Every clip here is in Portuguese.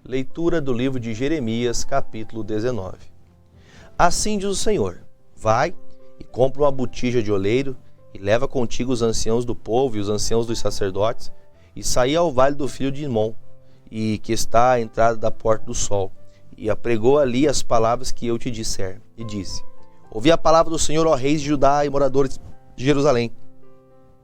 Leitura do livro de Jeremias, capítulo 19. Assim diz o Senhor: vai e compra uma botija de oleiro, e leva contigo os anciãos do povo e os anciãos dos sacerdotes, e saí ao vale do filho de Inom, e que está à entrada da porta do sol, e apregou ali as palavras que eu te disser, e disse: ouvi a palavra do Senhor, ó reis de Judá e moradores de Jerusalém.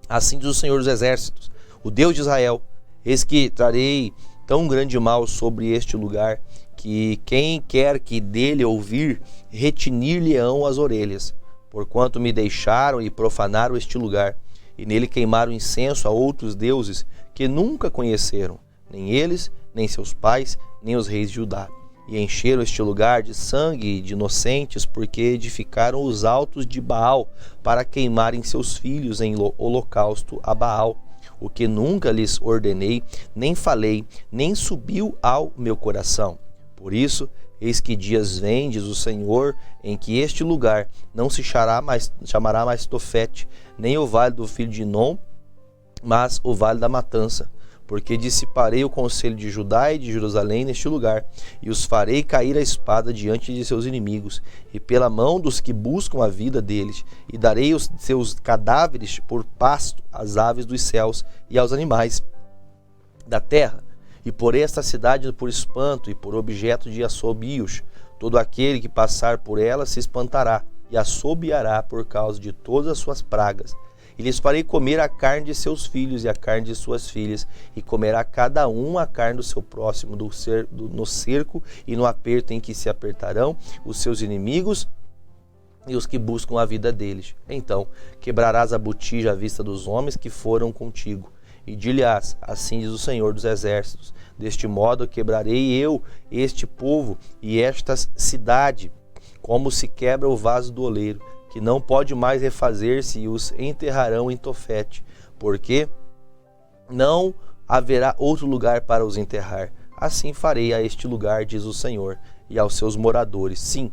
Assim diz o Senhor dos exércitos, o Deus de Israel: eis que trarei tão grande mal sobre este lugar, que quem quer que dele ouvir, retinir-lhe-ão as orelhas, porquanto me deixaram e profanaram este lugar, e nele queimaram incenso a outros deuses que nunca conheceram, nem eles, nem seus pais, nem os reis de Judá. E encheram este lugar de sangue de inocentes, porque edificaram os altos de Baal para queimarem seus filhos em holocausto a Baal, o que nunca lhes ordenei, nem falei, nem subiu ao meu coração. Por isso, eis que dias vêm, diz o Senhor, em que este lugar não se chamará mais Tofete, nem o vale do filho de Inom, mas o vale da matança. Porque dissiparei o conselho de Judá e de Jerusalém neste lugar, e os farei cair a espada diante de seus inimigos, e pela mão dos que buscam a vida deles, e darei os seus cadáveres por pasto às aves dos céus e aos animais da terra, e porei esta cidade por espanto e por objeto de assobios. Todo aquele que passar por ela se espantará, e assobiará por causa de todas as suas pragas. E lhes farei comer a carne de seus filhos e a carne de suas filhas, e comerá cada um a carne do seu próximo no cerco e no aperto em que se apertarão os seus inimigos e os que buscam a vida deles. Então quebrarás a botija à vista dos homens que foram contigo, e dir-lhe-ás: assim diz o Senhor dos exércitos, deste modo quebrarei eu este povo e esta cidade, como se quebra o vaso do oleiro, que não pode mais refazer-se, e os enterrarão em Tofete, porque não haverá outro lugar para os enterrar. Assim farei a este lugar, diz o Senhor, e aos seus moradores, sim,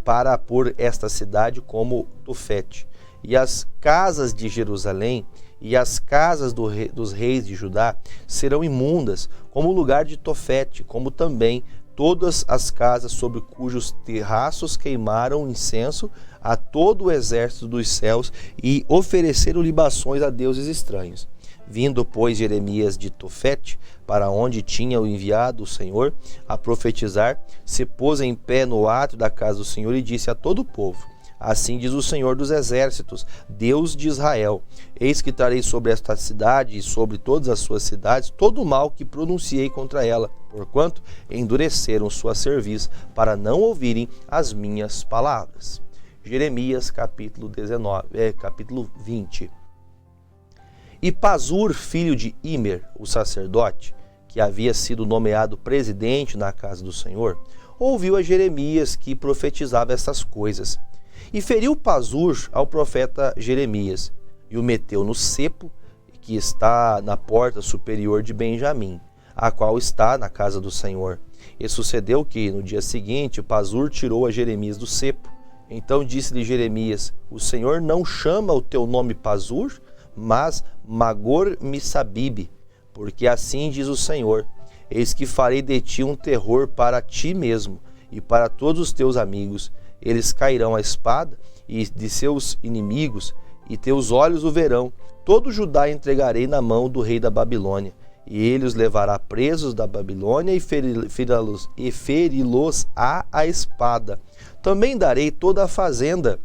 para pôr esta cidade como Tofete. E as casas de Jerusalém e as casas dos reis de Judá serão imundas, como o lugar de Tofete, como também todas as casas sobre cujos terraços queimaram incenso a todo o exército dos céus e ofereceram libações a deuses estranhos. Vindo, pois, Jeremias de Tofete, para onde tinha o enviado o Senhor a profetizar, se pôs em pé no átrio da casa do Senhor e disse a todo o povo: assim diz o Senhor dos exércitos, Deus de Israel: eis que trarei sobre esta cidade e sobre todas as suas cidades todo o mal que pronunciei contra ela, porquanto endureceram sua cerviz para não ouvirem as minhas palavras. Jeremias capítulo 20. E Pazur, filho de Imer, o sacerdote, que havia sido nomeado presidente na casa do Senhor, ouviu a Jeremias que profetizava essas coisas. E feriu Pazur ao profeta Jeremias, e o meteu no cepo, que está na porta superior de Benjamim, a qual está na casa do Senhor. E sucedeu que, no dia seguinte, Pazur tirou a Jeremias do cepo. Então disse-lhe Jeremias: o Senhor não chama o teu nome Pazur, mas Magor-Missabib, porque assim diz o Senhor: eis que farei de ti um terror para ti mesmo e para todos os teus amigos. Eles cairão à espada e de seus inimigos, e teus olhos o verão. Todo Judá entregarei na mão do rei da Babilônia, e ele os levará presos da Babilônia e feri-los-á a espada. Também darei toda a fazenda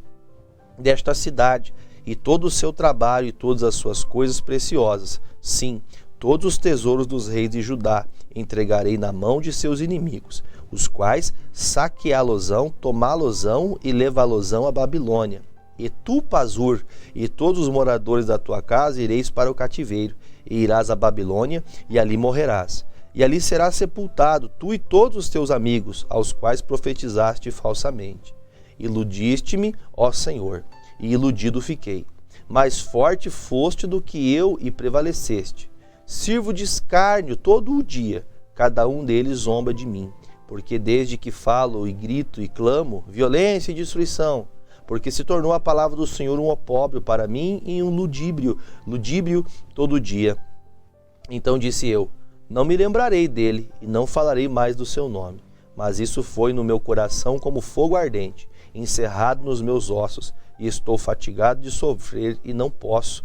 desta cidade, e todo o seu trabalho e todas as suas coisas preciosas. Sim, todos os tesouros dos reis de Judá entregarei na mão de seus inimigos, os quais saqueá-los-ão, tomá-los-ão e levá-los-ão à Babilônia. E tu, Pazur, e todos os moradores da tua casa ireis para o cativeiro, e irás à Babilônia, e ali morrerás. E ali serás sepultado, tu e todos os teus amigos, aos quais profetizaste falsamente. Iludiste-me, ó Senhor, e iludido fiquei. Mais forte foste do que eu e prevaleceste. Sirvo de escárnio todo o dia, cada um deles zomba de mim. Porque desde que falo e grito e clamo, violência e destruição, porque se tornou a palavra do Senhor um opróbrio para mim e um ludíbrio todo dia. Então disse eu: Não me lembrarei dele e não falarei mais do seu nome. Mas isso foi no meu coração como fogo ardente, encerrado nos meus ossos, e estou fatigado de sofrer e não posso,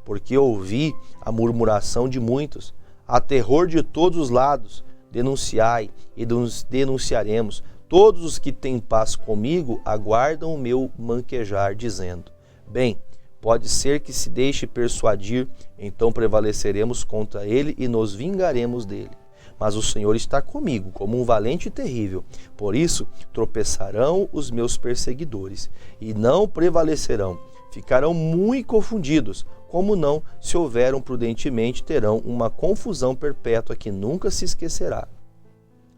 porque ouvi a murmuração de muitos, há terror de todos os lados. Denunciai e denunciaremos. Todos os que têm paz comigo aguardam o meu manquejar, dizendo: bem, pode ser que se deixe persuadir, então prevaleceremos contra ele e nos vingaremos dele. Mas o Senhor está comigo, como um valente e terrível. Por isso tropeçarão os meus perseguidores, e não prevalecerão. Ficarão muito confundidos, como não se houveram prudentemente, terão uma confusão perpétua que nunca se esquecerá.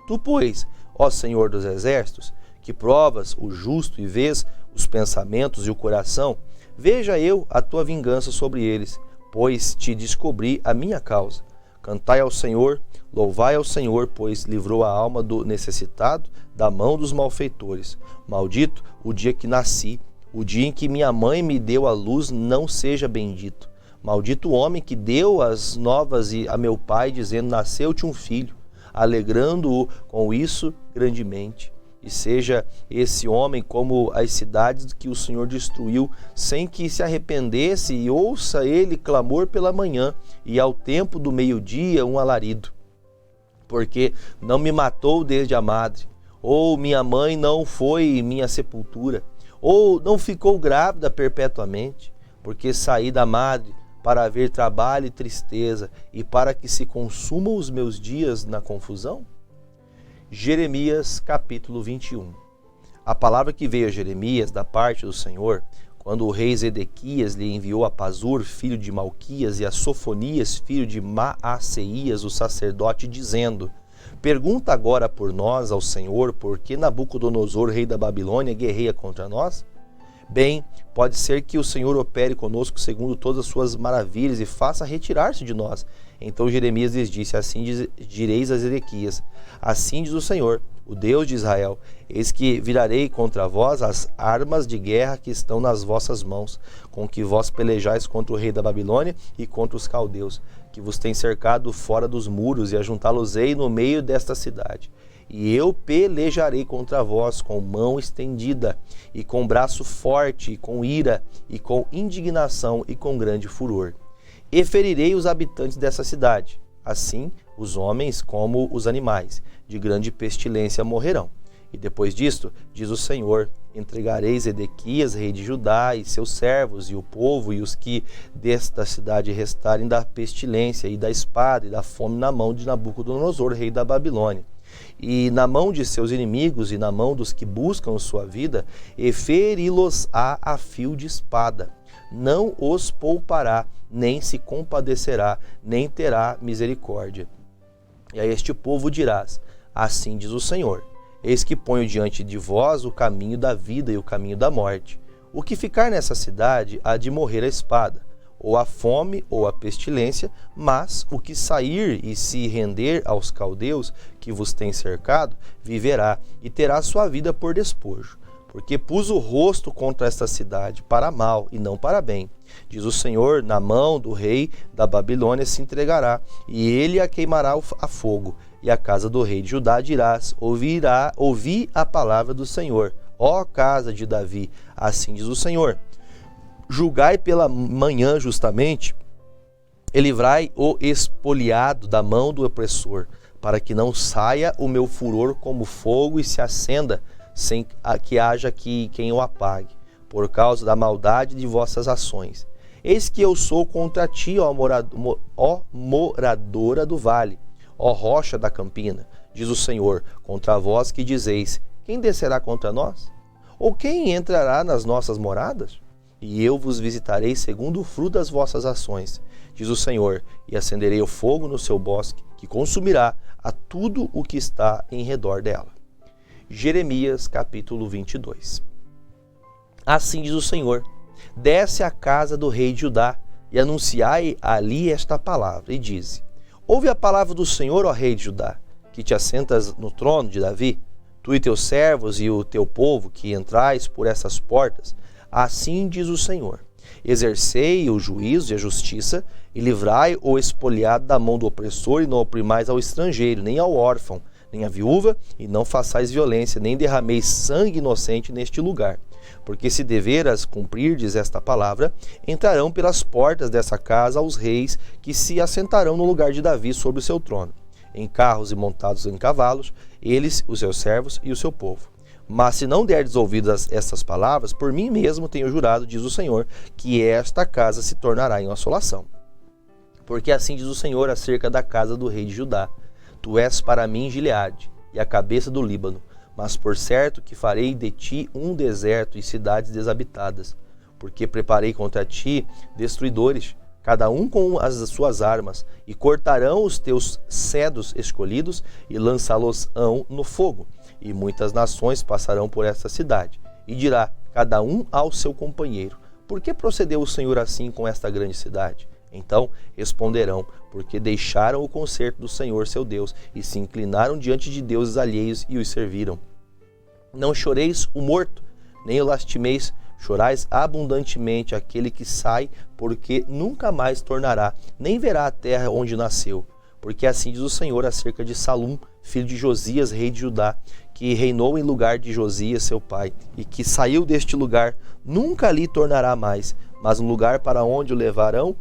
Tu, pois, ó Senhor dos exércitos, que provas o justo e vês os pensamentos e o coração, veja eu a tua vingança sobre eles, pois te descobri a minha causa. Cantai ao Senhor, louvai ao Senhor, pois livrou a alma do necessitado da mão dos malfeitores. Maldito o dia que nasci, o dia em que minha mãe me deu a luz não seja bendito. Maldito o homem que deu as novas a meu pai, dizendo: nasceu-te um filho, alegrando-o com isso grandemente. E seja esse homem como as cidades que o Senhor destruiu, sem que se arrependesse, e ouça ele clamor pela manhã, e ao tempo do meio-dia um alarido. Porque não me matou desde a madre, ou minha mãe não foi minha sepultura, ou não ficou grávida perpetuamente, porque saí da madre para haver trabalho e tristeza, e para que se consumam os meus dias na confusão? Jeremias capítulo 21. A palavra que veio a Jeremias da parte do Senhor, quando o rei Zedequias lhe enviou a Pazur, filho de Malquias, e a Sofonias, filho de Maaceias, o sacerdote, dizendo: pergunta agora por nós ao Senhor, por que Nabucodonosor, rei da Babilônia, guerreia contra nós? Bem, pode ser que o Senhor opere conosco segundo todas as suas maravilhas e faça retirar-se de nós. Então Jeremias lhes disse: assim direis a Zedequias: assim diz o Senhor, o Deus de Israel: eis que virarei contra vós as armas de guerra que estão nas vossas mãos, com que vós pelejais contra o rei da Babilônia e contra os caldeus, que vos têm cercado fora dos muros, e ajuntá-los-ei no meio desta cidade. E eu pelejarei contra vós com mão estendida, e com braço forte, e com ira, e com indignação, e com grande furor. E ferirei os habitantes dessa cidade, assim os homens como os animais, de grande pestilência morrerão. E depois disto, diz o Senhor, entregarei Zedequias, rei de Judá, e seus servos, e o povo, e os que desta cidade restarem, da pestilência, e da espada, e da fome na mão de Nabucodonosor, rei da Babilônia, e na mão de seus inimigos, e na mão dos que buscam sua vida, e feri-los-á a fio de espada. Não os poupará, nem se compadecerá, nem terá misericórdia. E a este povo dirás: assim diz o Senhor, eis que ponho diante de vós o caminho da vida e o caminho da morte. O que ficar nessa cidade há de morrer a espada, ou a fome, ou a pestilência, mas o que sair e se render aos caldeus que vos têm cercado, viverá e terá sua vida por despojo. Porque pus o rosto contra esta cidade para mal e não para bem. Diz o Senhor: na mão do rei da Babilônia se entregará, e ele a queimará a fogo. E a casa do rei de Judá dirás: ouvi a palavra do Senhor, ó casa de Davi, assim diz o Senhor. Julgai pela manhã justamente, e livrai o expoliado da mão do opressor, para que não saia o meu furor como fogo e se acenda, sem que haja quem o apague, por causa da maldade de vossas ações. Eis que eu sou contra ti, ó moradora do vale, ó rocha da campina, diz o Senhor, contra vós que dizeis: quem descerá contra nós? Ou quem entrará nas nossas moradas? E eu vos visitarei segundo o fruto das vossas ações, diz o Senhor, e acenderei o fogo no seu bosque, que consumirá a tudo o que está em redor dela. Jeremias capítulo 22. Assim diz o Senhor: desce à casa do rei de Judá, e anunciai ali esta palavra, e dize: ouve a palavra do Senhor, ó rei de Judá, que te assentas no trono de Davi, tu e teus servos e o teu povo que entrais por essas portas. Assim diz o Senhor: Exercei o juízo e a justiça, e livrai o expoliado da mão do opressor, e não oprimais ao estrangeiro, nem ao órfão, nem à viúva, e não façais violência, nem derrameis sangue inocente neste lugar. Porque se deveras cumprirdes esta palavra, entrarão pelas portas dessa casa os reis que se assentarão no lugar de Davi sobre o seu trono, em carros e montados em cavalos, eles, os seus servos e o seu povo. Mas se não derdes ouvidos a estas palavras, por mim mesmo tenho jurado, diz o Senhor, que esta casa se tornará em assolação. Porque assim diz o Senhor acerca da casa do rei de Judá: Tu és para mim Gileade, e a cabeça do Líbano, mas por certo que farei de ti um deserto e cidades desabitadas, porque preparei contra ti destruidores, cada um com as suas armas, e cortarão os teus cedros escolhidos e lançá-los-ão no fogo. E muitas nações passarão por esta cidade, e dirá cada um ao seu companheiro: Por que procedeu o Senhor assim com esta grande cidade? Então responderão: Porque deixaram o conserto do Senhor seu Deus, e se inclinaram diante de deuses alheios e os serviram. Não choreis o morto, nem o lastimeis, chorais abundantemente aquele que sai, porque nunca mais tornará, nem verá a terra onde nasceu. Porque assim diz o Senhor acerca de Salum, filho de Josias, rei de Judá, que reinou em lugar de Josias, seu pai, e que saiu deste lugar, nunca ali tornará mais, mas no lugar para onde o levarão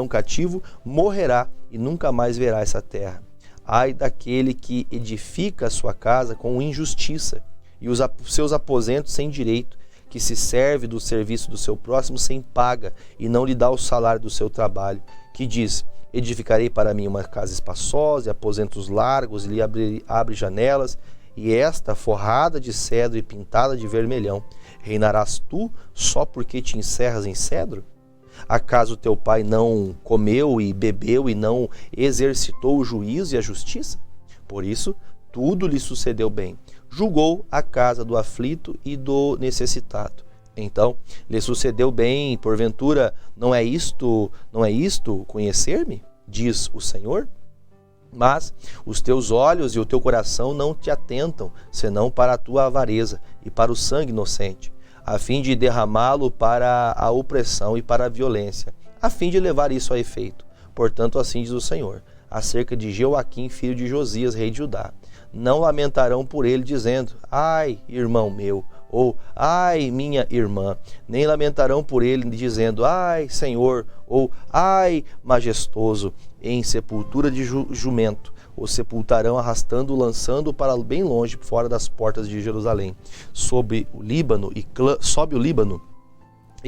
cativo, morrerá e nunca mais verá essa terra. Ai daquele que edifica a sua casa com injustiça, e os seus aposentos sem direito, que se serve do serviço do seu próximo sem paga, e não lhe dá o salário do seu trabalho, que diz: Edificarei para mim uma casa espaçosa, e aposentos largos, e lhe abre janelas, e esta forrada de cedro e pintada de vermelhão. Reinarás tu só porque te encerras em cedro? Acaso teu pai não comeu e bebeu e não exercitou o juízo e a justiça? Por isso, tudo lhe sucedeu bem. Julgou a casa do aflito e do necessitado. Então, lhe sucedeu bem, porventura, não é isto conhecer-me? Diz o Senhor. Mas os teus olhos e o teu coração não te atentam, senão para a tua avareza e para o sangue inocente, a fim de derramá-lo para a opressão e para a violência, a fim de levar isso a efeito. Portanto, assim diz o Senhor, acerca de Joaquim, filho de Josias, rei de Judá: Não lamentarão por ele, dizendo: Ai, irmão meu, ou ai, minha irmã, nem lamentarão por ele, dizendo: Ai, Senhor, ou ai, majestoso, em sepultura de jumento. O sepultarão arrastando-o, lançando-o para bem longe, fora das portas de Jerusalém. Sobe o Líbano e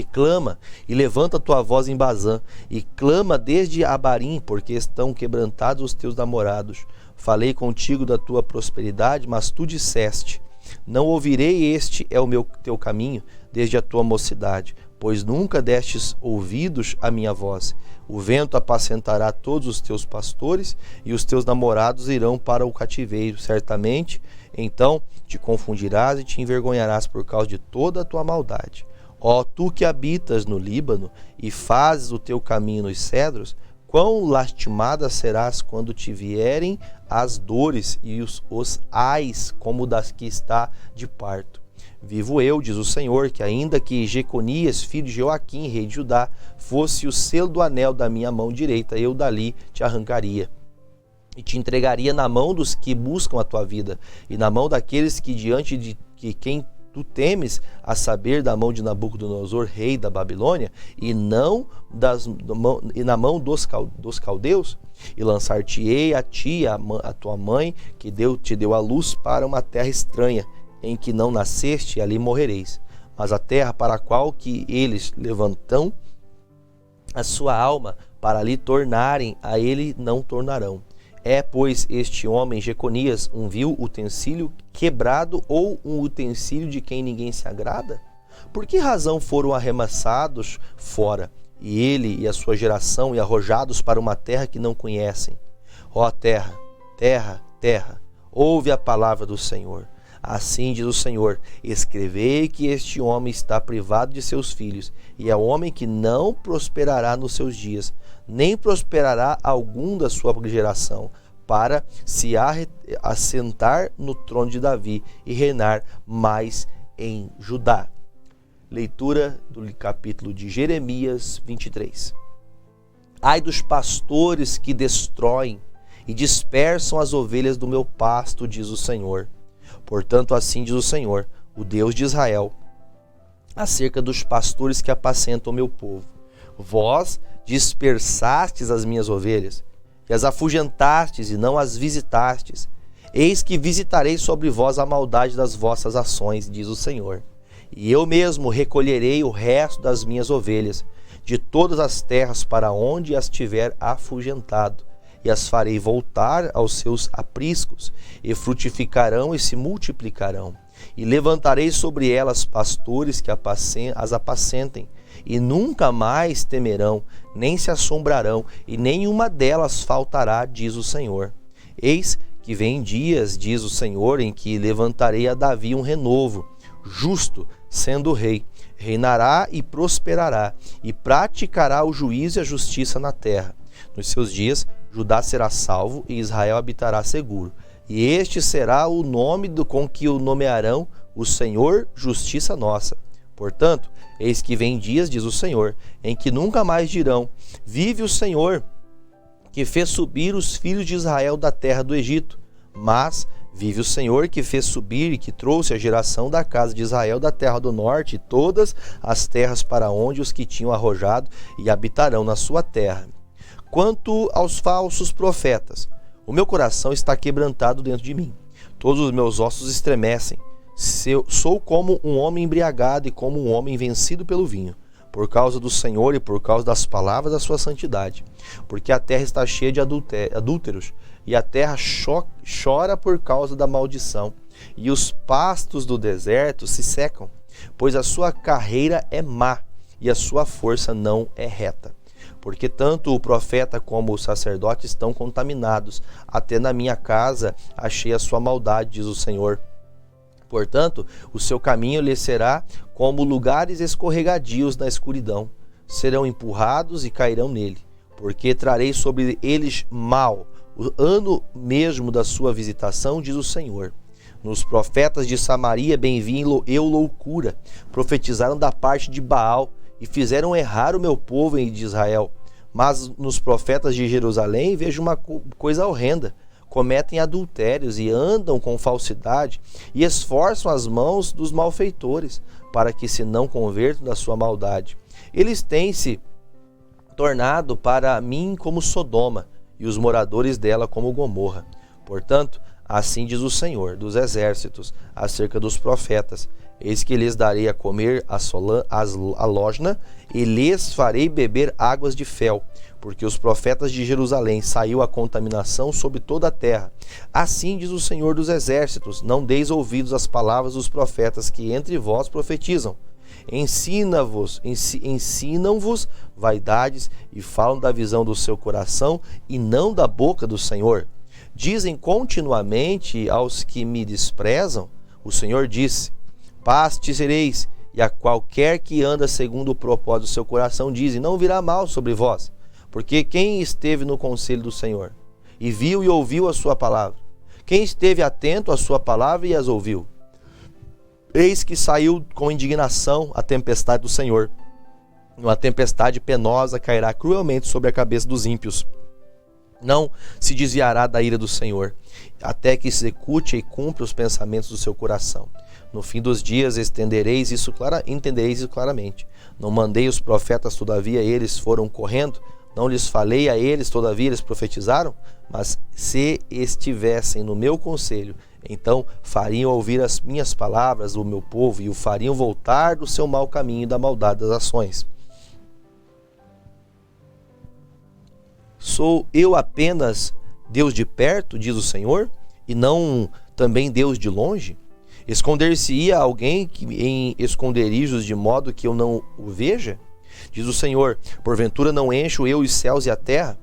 clama, e levanta tua voz em Bazã, e clama desde Abarim, porque estão quebrantados os teus namorados. Falei contigo da tua prosperidade, mas tu disseste: Não ouvirei, este é o teu caminho, desde a tua mocidade, pois nunca destes ouvidos à minha voz. O vento apacentará todos os teus pastores, e os teus namorados irão para o cativeiro. Certamente, então te confundirás e te envergonharás por causa de toda a tua maldade. Ó tu que habitas no Líbano e fazes o teu caminho nos cedros, quão lastimada serás quando te vierem as dores e os ais como das que está de parto. Vivo eu, diz o Senhor, que ainda que Jeconias, filho de Joaquim, rei de Judá, fosse o selo do anel da minha mão direita, eu dali te arrancaria e te entregaria na mão dos que buscam a tua vida, e na mão daqueles que diante de quem tu temes, a saber, da mão de Nabucodonosor, rei da Babilônia, e na mão dos caldeus, e lançar-te-ei a ti, a tua mãe, que te deu a luz, para uma terra estranha, em que não nasceste, e ali morrereis. Mas a terra para a qual que eles levantam a sua alma, para ali tornarem, a ele não tornarão. É, pois, este homem, Jeconias, um vil utensílio quebrado, ou um utensílio de quem ninguém se agrada? Por que razão foram arremessados fora, e ele e a sua geração, e arrojados para uma terra que não conhecem? Ó terra, terra, terra, ouve a palavra do Senhor. Assim diz o Senhor: escrevei que este homem está privado de seus filhos, e é homem que não prosperará nos seus dias, nem prosperará algum da sua geração, para se assentar no trono de Davi e reinar mais em Judá. Leitura do capítulo de Jeremias 23. Ai dos pastores que destroem e dispersam as ovelhas do meu pasto, diz o Senhor. Portanto, assim diz o Senhor, o Deus de Israel, acerca dos pastores que apacentam o meu povo. Vós dispersastes as minhas ovelhas, e as afugentastes e não as visitastes. Eis que visitarei sobre vós a maldade das vossas ações, diz o Senhor. E eu mesmo recolherei o resto das minhas ovelhas, de todas as terras para onde as tiver afugentado, e as farei voltar aos seus apriscos, e frutificarão e se multiplicarão. E levantarei sobre elas pastores que as apacentem, e nunca mais temerão, nem se assombrarão, e nenhuma delas faltará, diz o Senhor. Eis que vem dias, diz o Senhor, em que levantarei a Davi um renovo, justo, sendo rei, reinará e prosperará, e praticará o juízo e a justiça na terra. Nos seus dias, Judá será salvo e Israel habitará seguro. E este será o nome com que o nomearão o Senhor, justiça nossa. Portanto, eis que vem dias, diz o Senhor, em que nunca mais dirão: vive o Senhor, que fez subir os filhos de Israel da terra do Egito. Mas vive o Senhor, que fez subir e que trouxe a geração da casa de Israel da terra do norte, e todas as terras para onde os que tinham arrojado, e habitarão na sua terra. Quanto aos falsos profetas, o meu coração está quebrantado dentro de mim. Todos os meus ossos estremecem. Sou como um homem embriagado e como um homem vencido pelo vinho, por causa do Senhor e por causa das palavras da sua santidade. Porque a terra está cheia de adúlteros, e a terra chora por causa da maldição, e os pastos do deserto se secam, pois a sua carreira é má, e a sua força não é reta. Porque tanto o profeta como o sacerdote estão contaminados, até na minha casa achei a sua maldade, diz o Senhor. Portanto, o seu caminho lhe será como lugares escorregadios na escuridão. Serão empurrados e cairão nele, porque trarei sobre eles mal, o ano mesmo da sua visitação, diz o Senhor. Nos profetas de Samaria bem vi eu loucura, profetizaram da parte de Baal e fizeram errar o meu povo de Israel. Mas nos profetas de Jerusalém vejo uma coisa horrenda. Cometem adultérios e andam com falsidade e esforçam as mãos dos malfeitores para que se não convertam da sua maldade. Eles têm se tornado para mim como Sodoma e os moradores dela como Gomorra. Portanto, assim diz o Senhor dos exércitos acerca dos profetas: eis que lhes darei a comer a losna e lhes farei beber águas de fel, porque os profetas de Jerusalém saiu a contaminação sobre toda a terra. Assim diz o Senhor dos exércitos: não deis ouvidos às palavras dos profetas que entre vós profetizam. Ensinam-vos vaidades e falam da visão do seu coração e não da boca do Senhor. Dizem continuamente aos que me desprezam: o Senhor disse, paz te sereis, e a qualquer que anda segundo o propósito do seu coração dizem, não virá mal sobre vós. Porque quem esteve no conselho do Senhor e viu e ouviu a sua palavra? Quem esteve atento à sua palavra e as ouviu? Eis que saiu com indignação a tempestade do Senhor. Uma tempestade penosa cairá cruelmente sobre a cabeça dos ímpios. Não se desviará da ira do Senhor, até que execute e cumpra os pensamentos do seu coração. No fim dos dias entendereis isso claramente. Não mandei os profetas, todavia eles foram correndo? Não lhes falei a eles, todavia eles profetizaram? Mas se estivessem no meu conselho, então fariam ouvir as minhas palavras o meu povo e o fariam voltar do seu mau caminho e da maldade das ações. Sou eu apenas Deus de perto, diz o Senhor, e não também Deus de longe? Esconder-se-ia alguém em esconderijos de modo que eu não o veja? Diz o Senhor, porventura não encho eu os céus e a terra?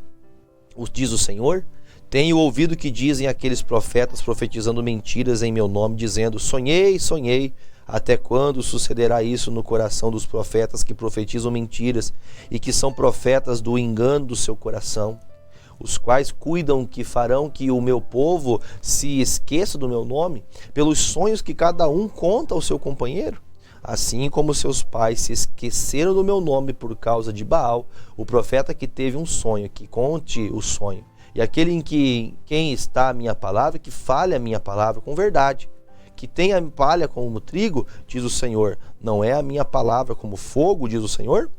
Diz o Senhor. Tenho ouvido que dizem aqueles profetas profetizando mentiras em meu nome, dizendo, sonhei, sonhei. Até quando sucederá isso no coração dos profetas que profetizam mentiras e que são profetas do engano do seu coração, os quais cuidam que farão que o meu povo se esqueça do meu nome, pelos sonhos que cada um conta ao seu companheiro? Assim como seus pais se esqueceram do meu nome por causa de Baal, o profeta que teve um sonho, que conte o sonho. E aquele em quem está a minha palavra, que fale a minha palavra com verdade. Que tenha palha como trigo, diz o Senhor. Não é a minha palavra como fogo, diz o Senhor?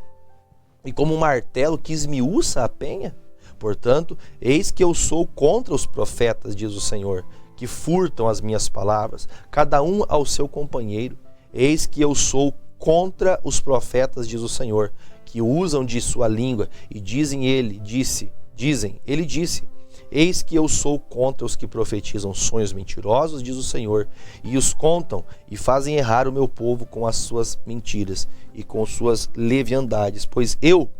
E como um martelo que esmiuça a penha? Portanto, eis que eu sou contra os profetas, diz o Senhor, que furtam as minhas palavras, cada um ao seu companheiro. Eis que eu sou contra os profetas, diz o Senhor, que usam de sua língua e ele disse. Eis que eu sou contra os que profetizam sonhos mentirosos, diz o Senhor, e os contam e fazem errar o meu povo com as suas mentiras e com suas leviandades, pois eu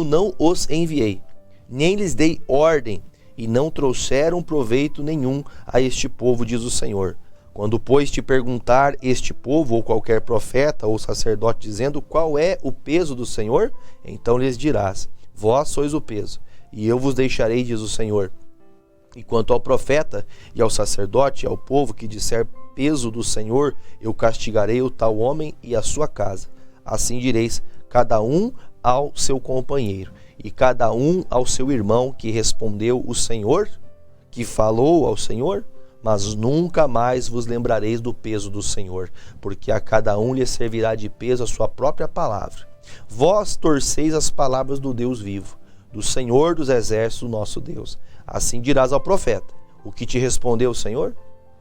não os enviei, nem lhes dei ordem, e não trouxeram proveito nenhum a este povo, diz o Senhor. Quando, pois, te perguntar este povo, ou qualquer profeta ou sacerdote, dizendo qual é o peso do Senhor, então lhes dirás, vós sois o peso, e eu vos deixarei, diz o Senhor. E quanto ao profeta, e ao sacerdote, e ao povo que disser peso do Senhor, eu castigarei o tal homem e a sua casa. Assim direis, cada um ao seu companheiro, e cada um ao seu irmão, que respondeu o Senhor, que falou ao Senhor, mas nunca mais vos lembrareis do peso do Senhor, porque a cada um lhe servirá de peso a sua própria palavra. Vós torceis as palavras do Deus vivo, do Senhor dos exércitos, nosso Deus. Assim dirás ao profeta, o que te respondeu o Senhor?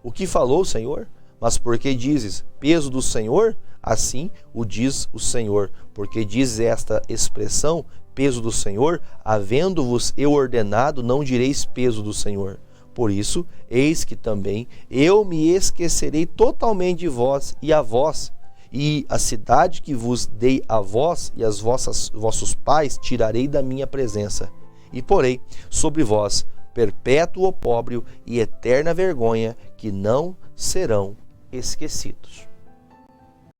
O que falou o Senhor? Mas porque dizes, peso do Senhor? Assim o diz o Senhor, porque diz esta expressão, peso do Senhor, havendo-vos eu ordenado, não direis peso do Senhor. Por isso, eis que também eu me esquecerei totalmente de vós e a vós, e a cidade que vos dei a vós e as vossos pais tirarei da minha presença, e porei sobre vós perpétuo opróbrio e eterna vergonha, que não serão esquecidos.